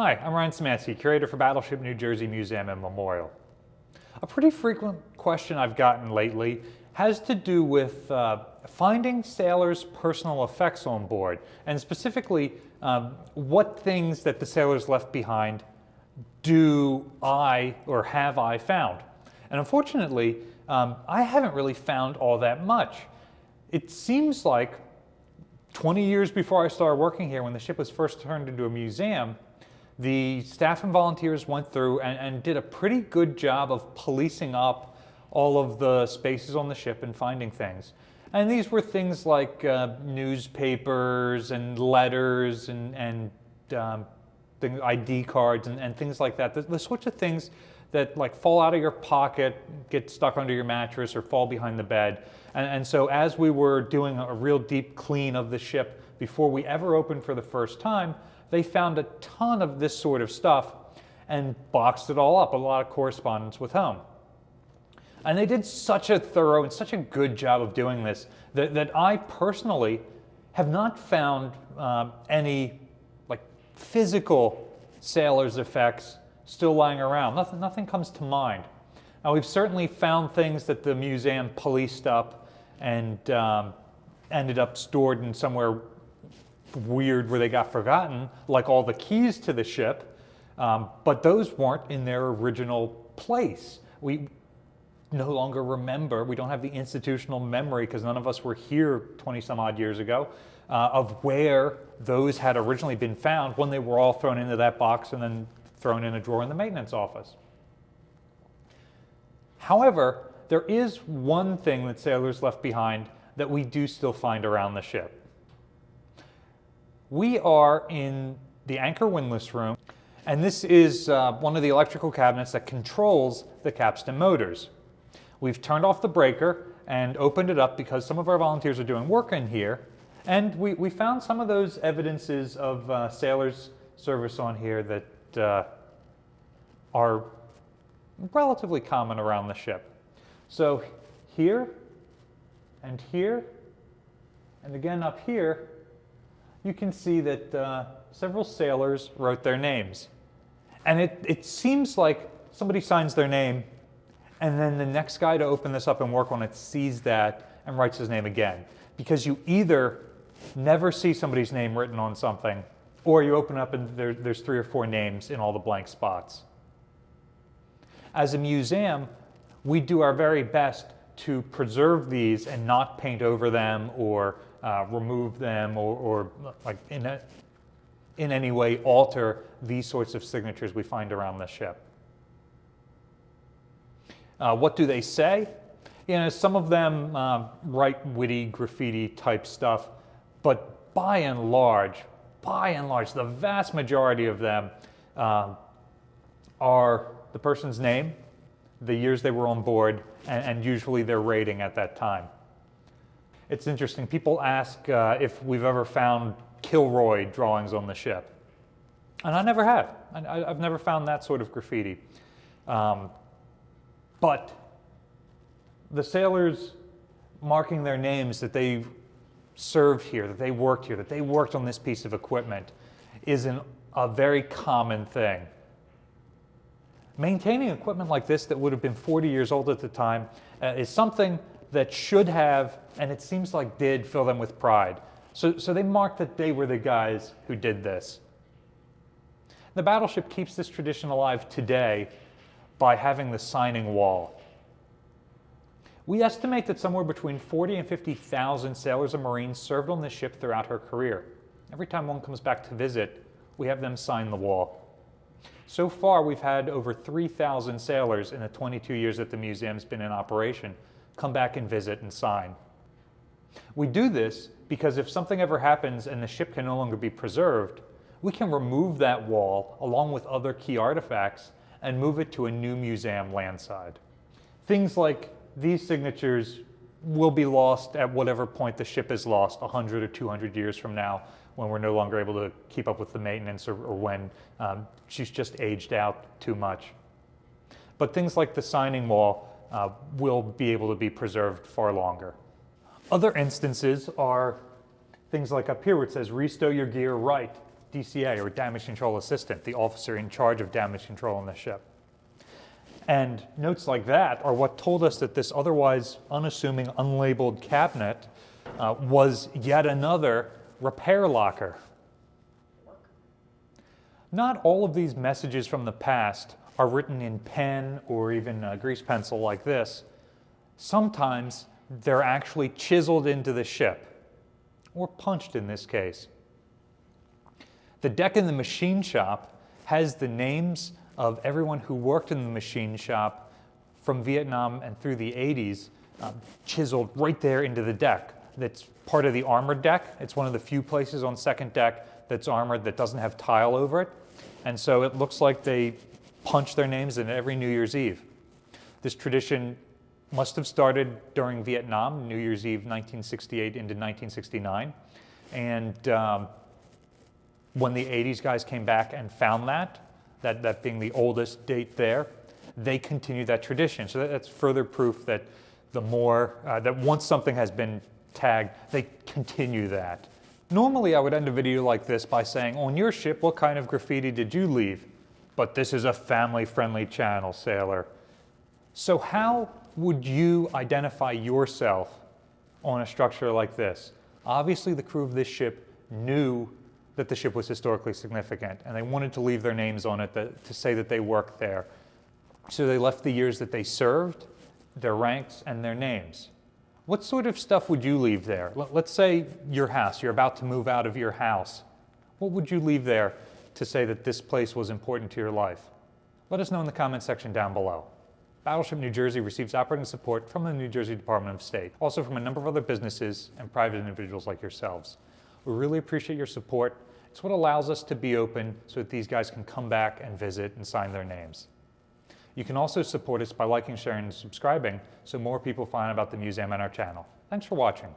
Hi, I'm Ryan Szymanski, curator for Battleship New Jersey Museum and Memorial. A pretty frequent question I've gotten lately has to do with finding sailors' personal effects on board, and specifically what things that the sailors left behind do I or have I found. And unfortunately, I haven't really found all that much. It seems like 20 years before I started working here, when the ship was first turned into a museum, the staff and volunteers went through and did a pretty good job of policing up all of the spaces on the ship and finding things. And these were things like newspapers and letters and ID cards and things like that. The sorts of things that like fall out of your pocket, get stuck under your mattress, or fall behind the bed. And so as we were doing a real deep clean of the ship before we ever opened for the first time, they found a ton of this sort of stuff and boxed it all up, a lot of correspondence with home. And they did such a thorough and such a good job of doing this that I personally have not found any like physical sailors' effects still lying around. Nothing comes to mind. Now, we've certainly found things that the museum policed up and ended up stored in somewhere weird where they got forgotten, like all the keys to the ship, but those weren't in their original place. We no longer remember, we don't have the institutional memory, because none of us were here 20 some odd years ago, of where those had originally been found when they were all thrown into that box and then thrown in a drawer in the maintenance office. However, there is one thing that sailors left behind that we do still find around the ship. We are in the anchor windlass room, and this is one of the electrical cabinets that controls the capstan motors. We've turned off the breaker and opened it up because some of our volunteers are doing work in here, and we found some of those evidences of sailors' service on here that are relatively common around the ship. So here, and again up here, you can see that several sailors wrote their names. And it seems like somebody signs their name, and then the next guy to open this up and work on it sees that and writes his name again. Because you either never see somebody's name written on something, or you open up and there's 3 or 4 names in all the blank spots. As a museum, we do our very best to preserve these and not paint over them or remove them or like in any way alter these sorts of signatures we find around the ship. What do they say? You know, some of them write witty graffiti type stuff, but by and large, the vast majority of them are the person's name, the years they were on board, and usually their rating at that time. It's interesting, people ask if we've ever found Kilroy drawings on the ship. And I never have. I've never found that sort of graffiti. But the sailors marking their names that they served here, that they worked here, that they worked on this piece of equipment is a very common thing. Maintaining equipment like this that would have been 40 years old at the time is something that should have, and it seems like did, fill them with pride. So they marked that they were the guys who did this. The Battleship keeps this tradition alive today by having the signing wall. We estimate that somewhere between 40 and 50,000 sailors and Marines served on this ship throughout her career. Every time one comes back to visit, we have them sign the wall. So far, we've had over 3,000 sailors in the 22 years that the museum's been in operation come back and visit and sign. We do this because if something ever happens and the ship can no longer be preserved, we can remove that wall along with other key artifacts and move it to a new museum landside. Things like these signatures will be lost at whatever point the ship is lost, 100 or 200 years from now, when we're no longer able to keep up with the maintenance or when she's just aged out too much. But things like the signing wall will be able to be preserved far longer. Other instances are things like up here where it says, "Restow your gear right." DCA, or Damage Control Assistant, the officer in charge of damage control on the ship. And notes like that are what told us that this otherwise unassuming, unlabeled cabinet was yet another repair locker. Not all of these messages from the past are written in pen or even grease pencil like this. Sometimes they're actually chiseled into the ship, or punched in this case. The deck in the machine shop has the names of everyone who worked in the machine shop from Vietnam and through the 80s, chiseled right there into the deck. That's part of the armored deck. It's one of the few places on second deck that's armored that doesn't have tile over it. And so it looks like they punch their names in every New Year's Eve. This tradition must have started during Vietnam, New Year's Eve 1968 into 1969. And when the 80s guys came back and found that being the oldest date there, they continued that tradition. So that's further proof that that once something has been tagged, they continue that. Normally I would end a video like this by saying, on your ship, what kind of graffiti did you leave? But this is a family-friendly channel, sailor. So how would you identify yourself on a structure like this? Obviously the crew of this ship knew that the ship was historically significant, and they wanted to leave their names on it to say that they worked there. So they left the years that they served, their ranks, and their names. What sort of stuff would you leave there? Let's say your house, you're about to move out of your house. What would you leave there to say that this place was important to your life? Let us know in the comment section down below. Battleship New Jersey receives operating support from the New Jersey Department of State, also from a number of other businesses and private individuals like yourselves. We really appreciate your support. It's what allows us to be open so that these guys can come back and visit and sign their names. You can also support us by liking, sharing, and subscribing so more people find out about the museum and our channel. Thanks for watching.